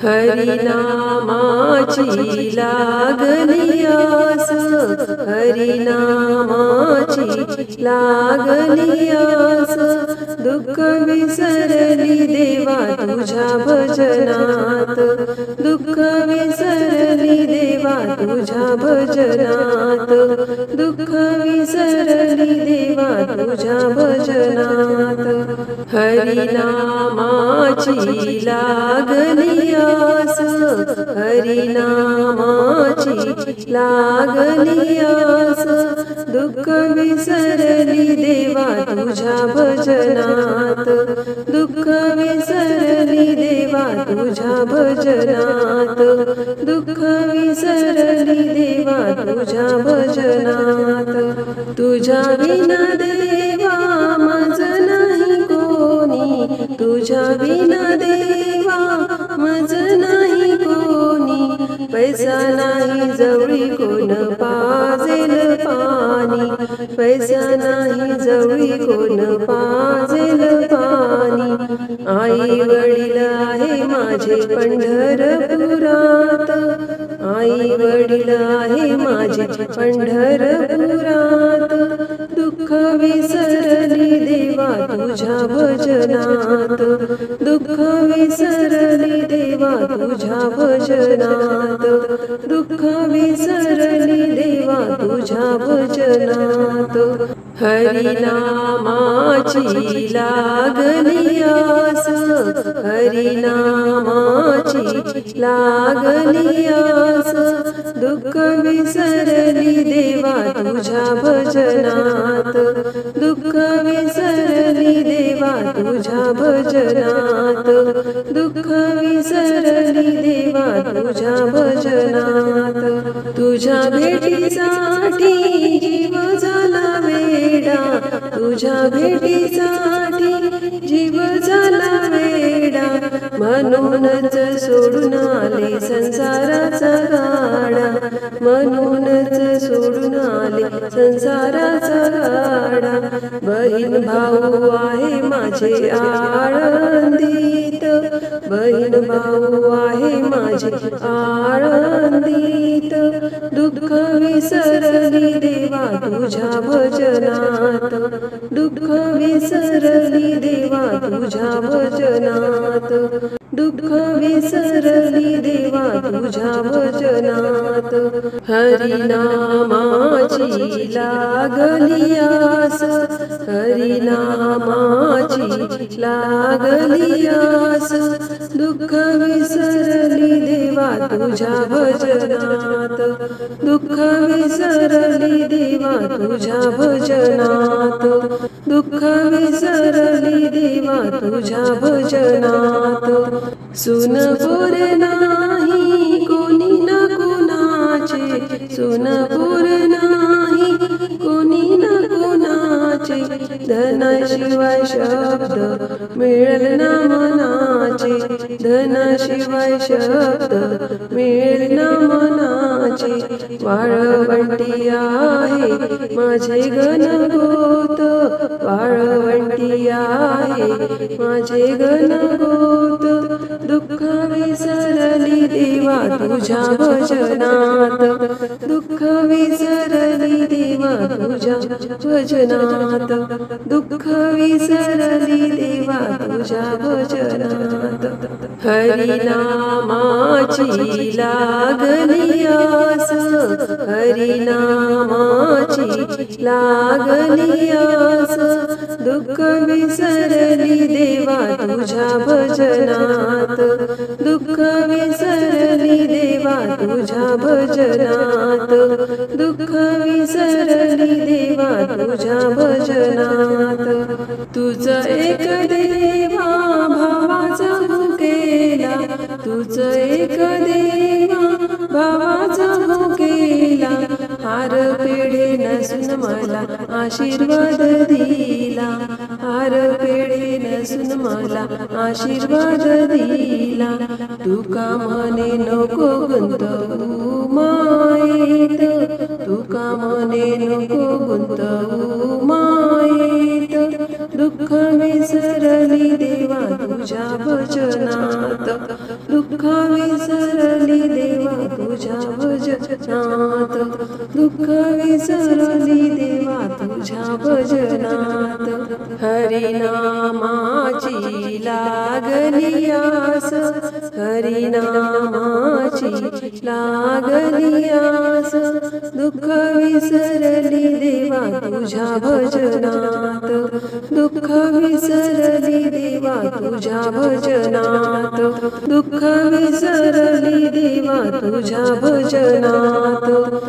हरिनामाची लागली आस, हरिनामाची लागली आस, दुःख विसरली देवा तुझ्या भजनात, दुःख विसरली देवा तुझ्या भजनात, दुःख विसरली देवा तुझ्या भजनात. हरिनामाची लागली आस, हरिनामाची लागली आस, दुःख विसरली देवा तुझ्या भजनात, दुःख विसरली देवा तुझ्या भजनात, दुःख विसरली देवा तुझ्या भजनात. तुझ्या विना देवा मज नाही कोणी, तुझ्या विना देवा मज नाही कोणी, पैसा नाही जवळी कोण पाजेल पाणी, पैसा नाही जवळी कोण पाजेल पाणी. आई वडील आहे माझे पंढरपुरात, आई वडील आहे माझे पंढरपुरात, दुःख विसरली देवा तुझ्या भजनात, दुःख विसरली देवा तुझ्या भजनात, दुःख विसरली देवा तुझ्या भजनात. हरिनामाची लागली आस, हरिनामाची लागली आस, दुःख विसरली देवा तुझ्या भजनात, दुःख विसरली देवा तुझ्या भजनात, दुःख विसरली देवा तुझ्या भजनात. तुझ्या भेटीसाठी जीव झाला वेडा, तुझ्या भेटीसाठी जीव झाला वेडा, म्हणूनच सोडून आले संसाराचा गाडा, म्हणूनच सोडून आले संसाराचा गाडा. बहीण भाऊ आहे माझे आळंदीत, बहीण भाऊ आहे माझे आळंदीत, दुःख विसरली देवा तुझ्या भजनात, दुःख विसरली देवा तुझ्या भजनात, दुःख विसरली देवा तुझ्या भजनात. हरिनामाची लागली आस, हरिनामाची लागली आस, दुःख विसरली देवा तुझ्या भजनात, दुःख विसरली देवा तुझ्या भजनात, दुःख विसरली देवा तुझ्या भजनात. सुनपुर नाही कोणी ना कोणाचे, सुनपुर नाही कोणी ना कोणाचे, धनाशिवाय शब्द मिळेल ना मनाचे, धनाशिवाय शब्द मिळेल ना मनाचे. वाळवंटी आहे माझे गणगोत, वाळवंटी आहे माझे गणगोत, दुःख विसरली देवा तुझ्या भजनात, दुःख विसरली देवा तुझ्या भजनात, दुःख विसरली देवा तुझ्या भजनात. हरिनामाची लागली आस, हरिनामाची लागली आस, दुःख विसरली देवा तुझ्या भजनात, दुःख विसरली देवा तुझ्या भजनात, दुःख विसरली देवा तुझ्या भजनात. तुझं एक देवा भावाचा भुकेला, तुझं एक देवा भावाचा भुकेला, हार पेढे नसून मला आशीर्वाद दिला, हार पेढे नसून मला आशीर्वाद दिला. तुका म्हणे नको गुंतवू मायेत, तुका म्हणे नको गुंतवू मायेत, दुःख विसरली देवा तुझ्या भजनात, दुःख भजनात, दुःख विसरली देवा तुझ्या भजनात. हरिनामाची लागली आस, हरिनामाची लागली आस, दुःख विसरली देवा तुझ्या भजनात, दुःख विसरली देवा तुझ्या भजनात, दुःख विसरली देवा तुझ्या भजनात.